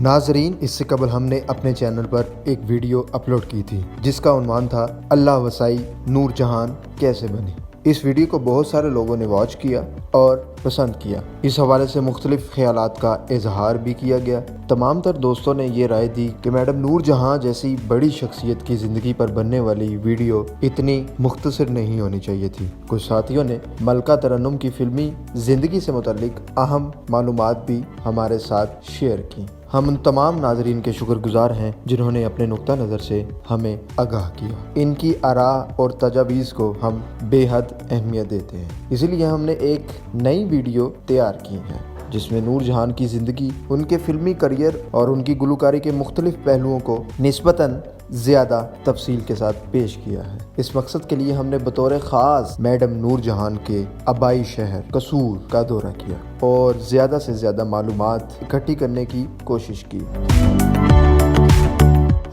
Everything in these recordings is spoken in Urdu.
ناظرین، اس سے قبل ہم نے اپنے چینل پر ایک ویڈیو اپلوڈ کی تھی جس کا عنوان تھا اللہ وسائی نور جہان کیسے بنی۔ اس ویڈیو کو بہت سارے لوگوں نے واچ کیا اور پسند کیا۔ اس حوالے سے مختلف خیالات کا اظہار بھی کیا گیا۔ تمام تر دوستوں نے یہ رائے دی کہ میڈم نور جہاں جیسی بڑی شخصیت کی زندگی پر بننے والی ویڈیو اتنی مختصر نہیں ہونی چاہیے تھی۔ کچھ ساتھیوں نے ملکہ ترنم کی فلمی زندگی سے متعلق اہم معلومات بھی ہمارے ساتھ شیئر کی۔ ہم ان تمام ناظرین کے شکر گزار ہیں جنہوں نے اپنے نقطہ نظر سے ہمیں آگاہ کیا۔ ان کی آراء اور تجاویز کو ہم بے حد اہمیت دیتے ہیں، اسی لیے ہم نے ایک نئی ویڈیو تیار کی ہے جس میں نور جہان کی زندگی، ان کے فلمی کریئر اور ان کی گلوکاری کے مختلف پہلوؤں کو نسبتاً زیادہ تفصیل کے ساتھ پیش کیا ہے۔ اس مقصد کے لیے ہم نے بطور خاص میڈم نور جہان کے آبائی شہر قصور کا دورہ کیا اور زیادہ سے زیادہ معلومات اکٹھی کرنے کی کوشش کی۔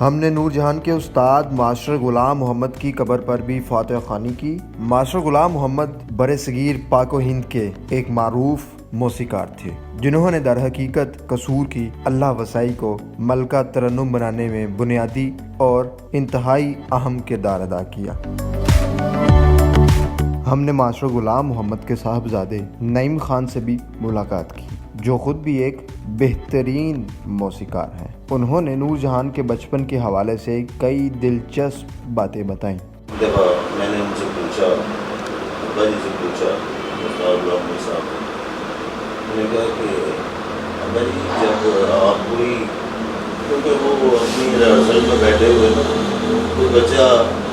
ہم نے نور جہان کے استاد ماسٹر غلام محمد کی قبر پر بھی فاتحہ خوانی کی۔ ماسٹر غلام محمد برصغیر پاک و ہند کے ایک معروف موسیقار تھے جنہوں نے در حقیقت قصور کی اللہ وسائی کو ملکہ ترنم بنانے میں بنیادی اور انتہائی اہم کردار ادا کیا۔ ہم نے ماسٹر غلام محمد کے صاحبزادے نعیم خان سے بھی ملاقات کی جو خود بھی ایک بہترین موسیقار ہیں۔ انہوں نے نور جہان کے بچپن کے حوالے سے کئی دلچسپ باتیں بتائیں۔ دفعہ میں نے ان سے پوچھا، ابا جی سے پوچھا، استاد غلام صاحب نے کہا کہ ابا جی جب آپ کوئی، کیونکہ وہ اپنی ریہرسل میں بیٹھے ہوئے نا، کوئی بچہ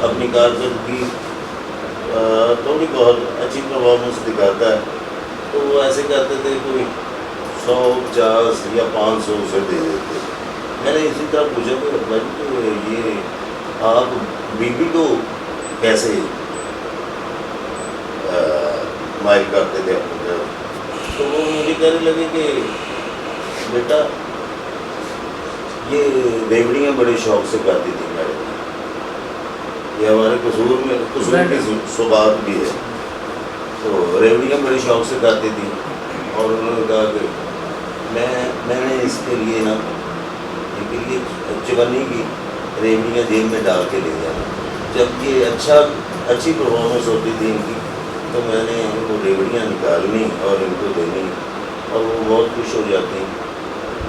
اپنی کارکردگی تھوڑی بہت اچھی پرفارمنس دکھاتا ہے تو وہ ایسے کرتے تھے کوئی 100 50 یا 500 اسے دے دیتے۔ میں نے اسی طرح پوچھا کہ ابا جی تو یہ آپ بیوی کو کیسے مائل کرتے تھے اپنی طرف؟ تو وہ مجھے کہنے لگے کہ بیٹا یہ ریوڑیاں بڑے شوق سے گاتی تھی میڈم، یہ ہمارے قصور میں قصور کی صبات بھی ہے، تو ریوڑیاں بڑے شوق سے گاتی تھی۔ اور انہوں نے کہا کہ میں نے اس کے لیے نا چونی کی ریوڑیاں جیل میں ڈال کے لے جانا، جب یہ اچھی پرفارمنس ہوتی تھی ان کی تو میں نے ان کو ریوڑیاں نکالنی اور ان کو دینی اور وہ بہت خوش ہو جاتی۔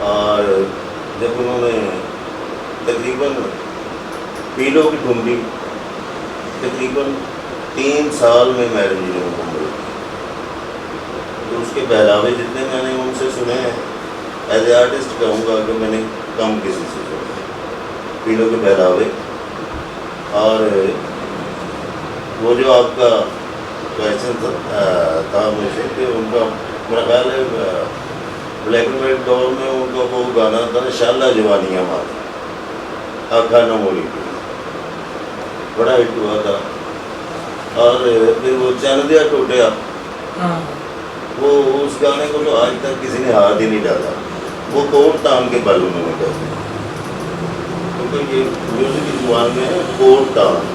اور جب انہوں نے تقریباً پیلوں کی ٹھنڈی تقریباً 3 سال میں میڈم جی نے مکمل کی، تو اس کے پہلاوے جتنے میں نے ان سے سنے ہیں ایز اے آرٹسٹ کہوں گا کہ میں نے کم کسی سے سنے پیلوں کے پہلاوے۔ اور وہ جو آپ کا کویشچن تھا مجھ سے کہ ان کا میرا خیال ہے بلیک اینڈ وائٹ دور میں ان کا وہ گانا تھا شالہ جوانیاں مار آکھا نہ موڑی کی، بڑا ہٹ ہوا تھا۔ اور پھر وہ چن دیا ٹوٹیا، وہ اس گانے کو تو آج تک کسی نے ہاتھ ہی نہیں ڈالا، وہ کوٹ تان کے بل انہوں نے کہا، کیونکہ یہ میوزک کی زبان میں ہے کوٹ تان،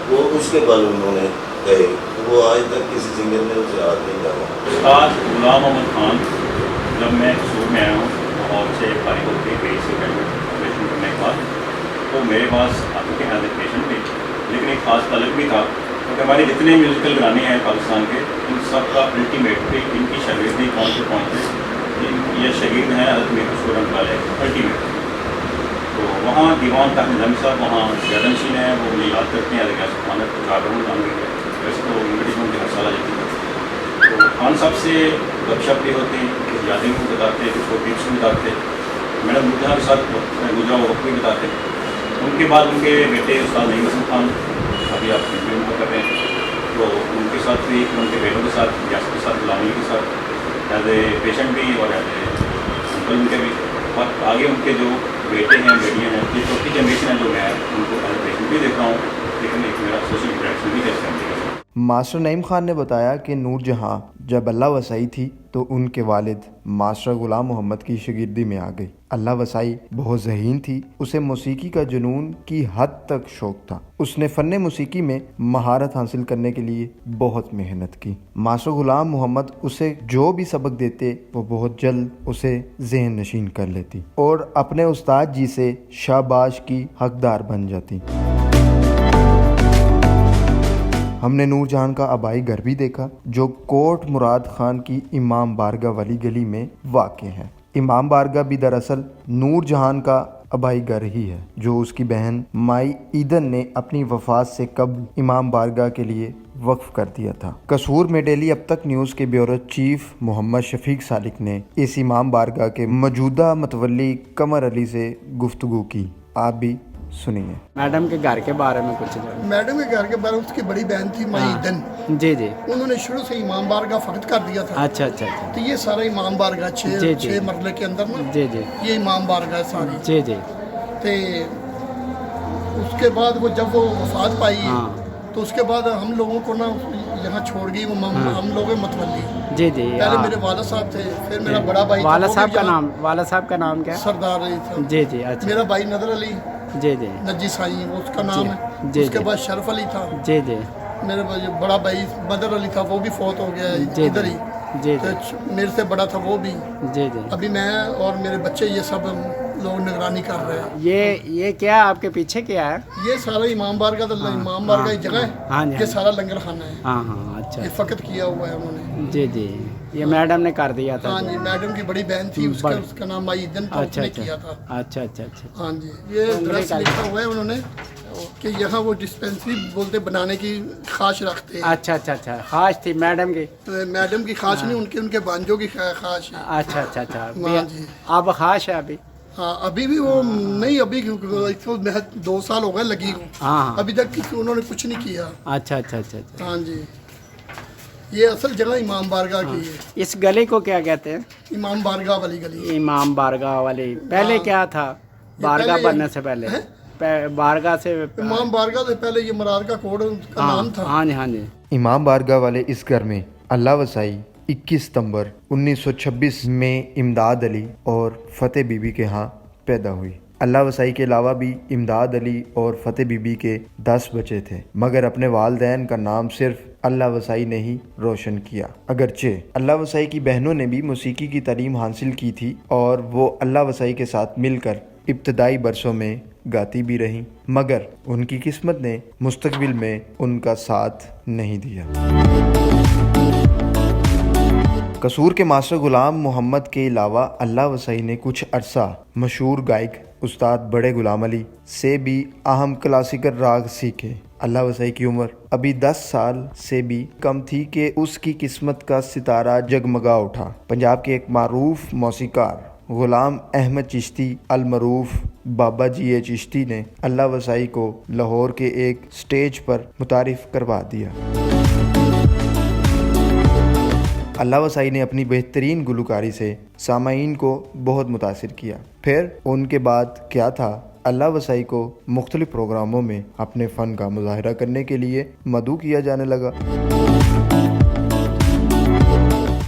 وہ اس کے بل انہوں نے کہے، وہ آج تک کسی سنگر نے اسے ہاتھ نہیں ڈالا۔ استاد غلام محمد خان جب میں قصور میں آیا ہوں اور سے فارغ ہو کے گئی سے گریجویشن کرنے کے بعد تو میرے پاس آپ کے ایز اے پیشنٹ بھی، لیکن ایک خاص تعلق بھی تھا کیونکہ ہمارے جتنے میوزیکل گانے ہیں پاکستان کے ان سب کا الٹیمیٹ ان کی شاگردی کون سے پہنچے، یہ شہید ہیں حضرت میر قصور رحمۃ اللہ علیہ الٹیمیٹ۔ تو وہاں دیوان طاہر نظامی صاحب وہاں زیادہ نشین ہیں، وہ مجھے یاد کرتے ہیں ایز اے خانت جاگرن نام بھی ہے، ویسے تو انگلش میں ہر سال آ جاتی ہے۔ تو خان صاحب سے گپ شپ بھی ہوتی، کچھ یادیں بھی بتاتے، کچھ وہ ٹپس بھی بتاتے، میڈم نور جہاں کے ساتھ گزرا ہوا وقت بھی بتاتے۔ ان کے بعد ان کے بیٹے استاد نعیم حسن خان ابھی آپ فلم میں کر رہے ہیں، تو ان کے ساتھ بھی، ان کے بیٹوں کے ساتھ، ریاست کے ساتھ، غلام علی کے ساتھ ایز اے پیشنٹ بھی اور ایز اے انکل ان کے بھی، اور آگے ان کے جو بیٹے ہیں بیٹیاں ہیں، یہ چوتھی جنریشن ہے جو میں ان کو ایز اے پیشنٹ بھی دیکھ رہا ہوں، لیکن ایک میرا سوشل انٹریکشن بھی ہے اس ماسٹر نعیم خان نے بتایا کہ نور جہاں جب اللہ وسائی تھی تو ان کے والد ماسٹر غلام محمد کی شاگردی میں آ گئی۔ اللہ وسائی بہت ذہین تھی، اسے موسیقی کا جنون کی حد تک شوق تھا۔ اس نے فن موسیقی میں مہارت حاصل کرنے کے لیے بہت محنت کی۔ ماسٹر غلام محمد اسے جو بھی سبق دیتے وہ بہت جلد اسے ذہن نشین کر لیتی اور اپنے استاد جی سے شاباش کی حقدار بن جاتی۔ ہم نے نور جہان کا آبائی گھر بھی دیکھا جو کوٹ مراد خان کی امام بارگاہ والی گلی میں واقع ہے۔ امام بارگاہ بھی دراصل نور جہان کا آبائی گھر ہی ہے جو اس کی بہن مائی ایدن نے اپنی وفات سے قبل امام بارگاہ کے لیے وقف کر دیا تھا۔ قصور میں ڈیلی اب تک نیوز کے بیورو چیف محمد شفیق سالک نے اس امام بارگاہ کے موجودہ متولی قمر علی سے گفتگو کی، آپ بھی سنیے۔ میڈم کے گھر کے بارے میں کچھ میڈم کے گھر کے بارے میں اس کی بڑی بہن تھی مائی دن، جی جی، انہوں نے شروع سے امام بارگاہ فقط کر دیا تھا۔ اچھا اچھا اچھا، تو یہ سارا امام بارگاہ چھ مرلے کے اندر نا، جی جی یہ امام بارگاہ ساری۔ جی جی، تو اس کے بعد وہ جب وہ وفات پائی ہاں تو اس کے بعد ہم لوگوں کو نا یہاں چھوڑ گئی وہ ہم لوگ متولی۔ جی جی، پہلے میرے والد صاحب تھے، پھر میرا بڑا بھائی تھا، والد وہ صاحب بھی کا یہاں نام، والد صاحب کا نام کیا؟ سردار علی تھا۔ جی جی، اچھا، میرا بھائی نظر علی جی جی نجی سائی وہ اس کا نام ہے۔ جی اس کے جی، بعد شرف علی تھا، جی جی میرا بڑا بھائی بدر علی تھا، وہ بھی فوت ہو گیا جی ادھر ہی۔ جی تو جی میرے سے بڑا تھا وہ بھی۔ جی جی، ابھی میں اور میرے بچے یہ سب لوگ نگرانی کر رہے ہیں۔ یہ کیا آپ کے پیچھے کیا ہے؟ یہ سارا امام بارگاہ امام بارگاہ کی جگہ ہاں جی، ہے، یہ سارا لنگر خانہ ہے، ہاں ہاں، اچھا یہ فقط کیا ہوا ہے انہوں نے۔ جی جی، یہ میڈم نے کر دیا تھا؟ ہاں جی، میڈم کی بڑی بہن تھی، اس کا نام مائی دن تھا، اس اچھا نے اچھا کیا تھا۔ اچھا اچھا اچھا، ہاں جی، یہ درس لکھا ہوا ہے انہوں نے کہ یہاں وہ ڈسپینسری بولتے بنانے کی خواہش رکھتے ہیں۔ اچھا اچھا اچھا، خواہش تھی میڈم کی؟ میڈم کی خواہش نہیں، ان کے بانجوں کی خواہش ہے۔ اچھا اچھا اچھا، ہاں جی، اب خواہش ہے ابھی؟ ہاں ابھی بھی وہ نہیں، ابھی 2 سال ہو گئے لگی ہوں، ہاں، ابھی تک انہوں نے کچھ نہیں کیا۔ اچھا اچھا اچھا اچھا، ہاں جی، یہ اصل جگہ امام بارگاہ کی ہے، اس گلی کو کیا کہتے ہیں؟ امام بارگاہ والی گلی۔ امام بارگاہ والی پہلے کیا تھا؟ بارگاہ بننے سے پہلے، بارگاہ سے امام بارگاہ سے پہلے یہ مرار کا کوڑ کا نام تھا۔ ہاں جی ہاں جی، امام بارگاہ والے اس گھر میں اللہ وسائی 21 ستمبر 1926 میں امداد علی اور فتح بی بی کے ہاں پیدا ہوئی۔ اللہ وسائی کے علاوہ بھی امداد علی اور فتح بی بی کے 10 بچے تھے، مگر اپنے والدین کا نام صرف اللہ وسائی نے ہی روشن کیا۔ اگرچہ اللہ وسائی کی بہنوں نے بھی موسیقی کی تعلیم حاصل کی تھی اور وہ اللہ وسائی کے ساتھ مل کر ابتدائی برسوں میں گاتی بھی رہیں، مگر ان کی قسمت نے مستقبل میں ان کا ساتھ نہیں دیا۔ قصور کے ماسٹر غلام محمد کے علاوہ اللہ وسائی نے کچھ عرصہ مشہور گائک استاد بڑے غلام علی سے بھی اہم کلاسیکل راگ سیکھے۔ اللہ وسائی کی عمر ابھی 10 سال سے بھی کم تھی کہ اس کی قسمت کا ستارہ جگمگا اٹھا۔ پنجاب کے ایک معروف موسیقار غلام احمد چشتی المعروف بابا جی چشتی نے اللہ وسائی کو لاہور کے ایک سٹیج پر متعارف کروا دیا۔ اللہ وسائی نے اپنی بہترین گلوکاری سے سامعین کو بہت متاثر کیا۔ پھر ان کے بعد کیا تھا، اللہ وسائی کو مختلف پروگراموں میں اپنے فن کا مظاہرہ کرنے کے لیے مدعو کیا جانے لگا۔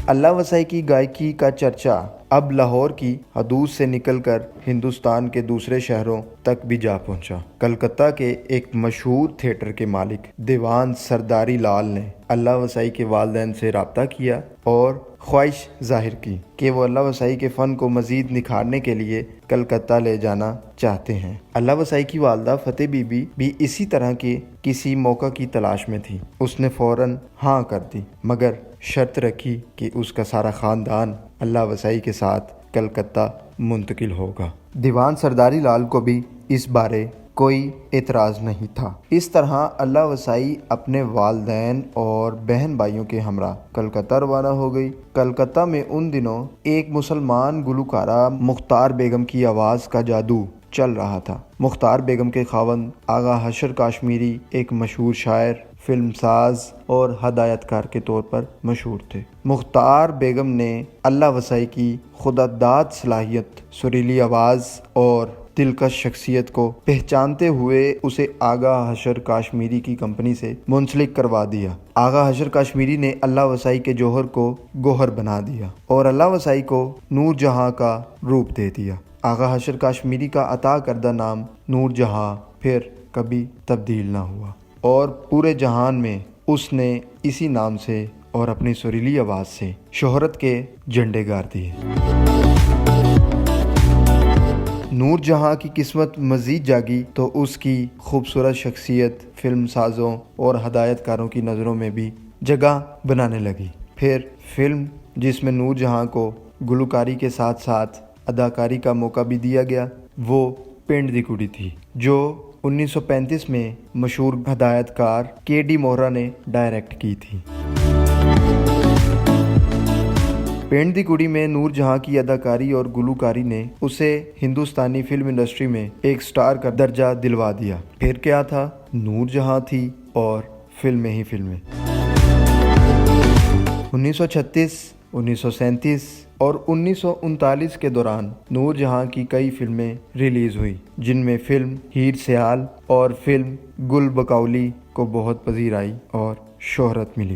اللہ وسائی کی گائکی کا چرچا اب لاہور کی حدود سے نکل کر ہندوستان کے دوسرے شہروں تک بھی جا پہنچا۔ کلکتہ کے ایک مشہور تھیٹر کے مالک دیوان سرداری لال نے اللہ وسائی کے والدین سے رابطہ کیا اور خواہش ظاہر کی کہ وہ اللہ وسائی کے فن کو مزید نکھارنے کے لیے کلکتہ لے جانا چاہتے ہیں۔ اللہ وسائی کی والدہ فتح بی بی بھی اسی طرح کے کسی موقع کی تلاش میں تھی۔ اس نے فوراً ہاں کر دی، مگر شرط رکھی کہ اس کا سارا خاندان اللہ وسائی کے ساتھ کلکتہ منتقل ہوگا۔ دیوان سرداری لال کو بھی اس بارے کوئی اعتراض نہیں تھا۔ اس طرح اللہ وسائی اپنے والدین اور بہن بھائیوں کے ہمراہ کلکتہ روانہ ہو گئی۔ کلکتہ میں ان دنوں ایک مسلمان گلوکارہ مختار بیگم کی آواز کا جادو چل رہا تھا۔ مختار بیگم کے خاوند آغا حشر کاشمیری ایک مشہور شاعر، فلم ساز اور ہدایت کار کے طور پر مشہور تھے۔ مختار بیگم نے اللہ وسائی کی خدا داد صلاحیت، سریلی آواز اور دلکش شخصیت کو پہچانتے ہوئے اسے آغا حشر کاشمیری کی کمپنی سے منسلک کروا دیا۔ آغا حشر کاشمیری نے اللہ وسائی کے جوہر کو گوہر بنا دیا اور اللہ وسائی کو نور جہاں کا روپ دے دیا۔ آغا حشر کاشمیری کا عطا کردہ نام نور جہاں پھر کبھی تبدیل نہ ہوا اور پورے جہان میں اس نے اسی نام سے اور اپنی سریلی آواز سے شہرت کے جھنڈے گاڑ دیے۔ نور جہاں کی قسمت مزید جاگی تو اس کی خوبصورت شخصیت فلم سازوں اور ہدایت کاروں کی نظروں میں بھی جگہ بنانے لگی۔ پھر فلم جس میں نور جہاں کو گلوکاری کے ساتھ ساتھ اداکاری کا موقع بھی دیا گیا وہ پنڈ دی کڑی تھی، جو 1935 میں مشہور ہدایت کار کے ڈی مہرا نے ڈائریکٹ کی تھی۔ پنڈ دی کڑی میں نور جہاں کی اداکاری اور گلوکاری نے اسے ہندوستانی فلم انڈسٹری میں ایک سٹار کا درجہ دلوا دیا۔ پھر کیا تھا، نور جہاں تھی اور فلمیں ہی فلمیں۔ 1936، 1937 اور 1939 کے دوران نور جہاں کی کئی فلمیں ریلیز ہوئی، جن میں فلم ہیر سیال اور فلم گل بکولی کو بہت پذیر آئی اور شہرت ملی۔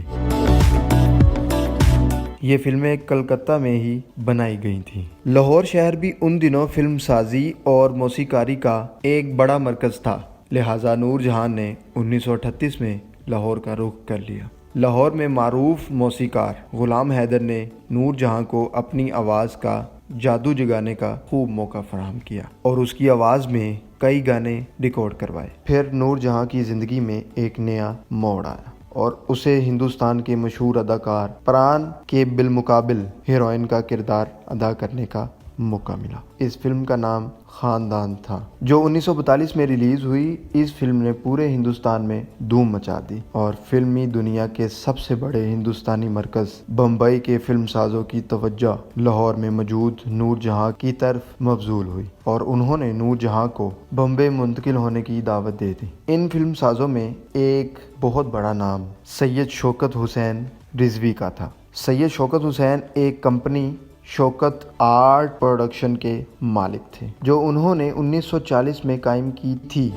یہ فلمیں کلکتہ میں ہی بنائی گئی تھیں۔ لاہور شہر بھی ان دنوں فلم سازی اور موسیقاری کا ایک بڑا مرکز تھا، لہٰذا نور جہاں نے 1938 میں لاہور کا رخ کر لیا۔ لاہور میں معروف موسیقار غلام حیدر نے نور جہاں کو اپنی آواز کا جادو جگانے کا خوب موقع فراہم کیا اور اس کی آواز میں کئی گانے ریکارڈ کروائے۔ پھر نور جہاں کی زندگی میں ایک نیا موڑ آیا اور اسے ہندوستان کے مشہور اداکار پران کے بالمقابل ہیروئن کا کردار ادا کرنے کا موقع ملا۔ اس فلم کا نام خاندان تھا، جو 1942 میں ریلیز ہوئی۔ اس فلم نے پورے ہندوستان میں دھوم مچا دی اور فلمی دنیا کے سب سے بڑے ہندوستانی مرکز بمبئی کے فلم سازوں کی توجہ لاہور میں موجود نور جہاں کی طرف مبذول ہوئی اور انہوں نے نور جہاں کو بمبئی منتقل ہونے کی دعوت دے دی۔ ان فلم سازوں میں ایک بہت بڑا نام سید شوکت حسین رضوی کا تھا۔ سید شوکت حسین ایک کمپنی شوکت آرٹ پروڈکشن کے مالک تھے، جو انہوں نے 1940 میں قائم کی تھی۔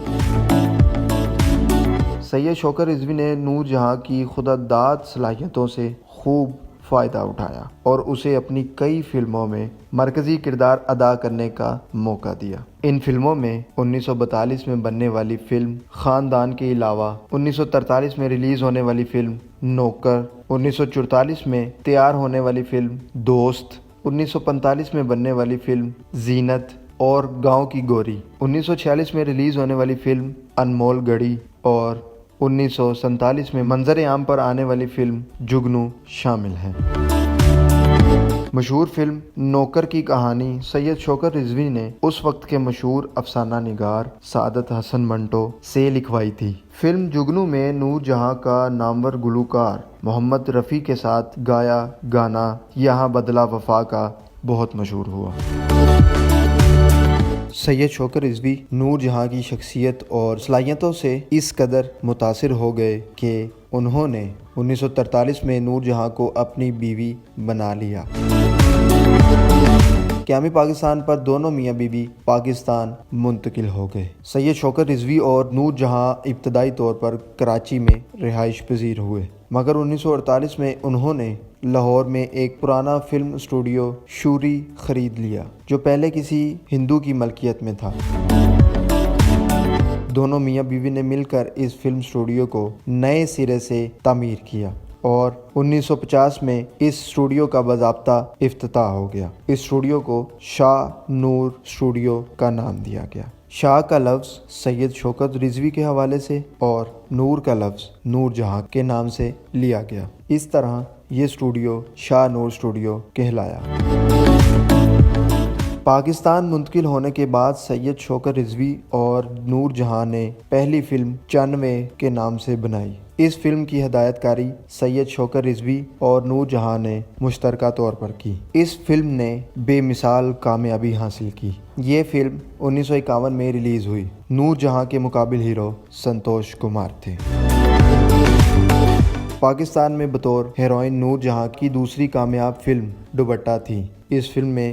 سید شوکت رضوی نے نور جہاں کی خودداد صلاحیتوں سے خوب فائدہ اٹھایا اور اسے اپنی کئی فلموں میں مرکزی کردار ادا کرنے کا موقع دیا۔ ان فلموں میں 1942 میں بننے والی فلم خاندان کے علاوہ 1943 میں ریلیز ہونے والی فلم نوکر، 1944 میں تیار ہونے والی فلم دوست، 1945 میں بننے والی فلم زینت اور گاؤں کی گوری، 1946 میں ریلیز ہونے والی فلم انمول گڑی اور 1947 میں منظر عام پر آنے والی فلم جگنو شامل ہیں۔ مشہور فلم نوکر کی کہانی سید شوکت رضوی نے اس وقت کے مشہور افسانہ نگار سعادت حسن منٹو سے لکھوائی تھی۔ فلم جگنو میں نور جہاں کا نامور گلوکار محمد رفیع کے ساتھ گایا گانا یہاں بدلا وفا کا بہت مشہور ہوا۔ سید شوکت رضوی نور جہاں کی شخصیت اور صلاحیتوں سے اس قدر متاثر ہو گئے کہ انہوں نے 1943 میں نور جہاں کو اپنی بیوی بنا لیا۔ قیام پاکستان پر دونوں میاں بیوی پاکستان منتقل ہو گئے۔ سید شوکت رضوی اور نور جہاں ابتدائی طور پر کراچی میں رہائش پذیر ہوئے، مگر 1948 میں انہوں نے لاہور میں ایک پرانا فلم اسٹوڈیو شوری خرید لیا، جو پہلے کسی ہندو کی ملکیت میں تھا۔ دونوں میاں بیوی نے مل کر اس فلم اسٹوڈیو کو نئے سرے سے تعمیر کیا اور 1950 میں اس اسٹوڈیو کا باضابطہ افتتاح ہو گیا۔ اس اسٹوڈیو کو شاہ نور اسٹوڈیو کا نام دیا گیا۔ شاہ کا لفظ سید شوکت رضوی کے حوالے سے اور نور کا لفظ نور جہاں کے نام سے لیا گیا۔ اس طرح یہ اسٹوڈیو شاہ نور اسٹوڈیو کہلایا۔ پاکستان منتقل ہونے کے بعد سید شوکت رضوی اور نور جہاں نے پہلی فلم 94 کے نام سے بنائی۔ اس فلم کی ہدایت کاری سید شوکت رضوی اور نور جہاں نے مشترکہ طور پر کی۔ اس فلم نے بے مثال کامیابی حاصل کی۔ یہ فلم 1951 میں ریلیز ہوئی۔ نور جہاں کے مقابل ہیرو سنتوش کمار تھے۔ پاکستان میں بطور ہیروئن نور جہاں کی دوسری کامیاب فلم دوپٹہ تھی۔ اس فلم میں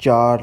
4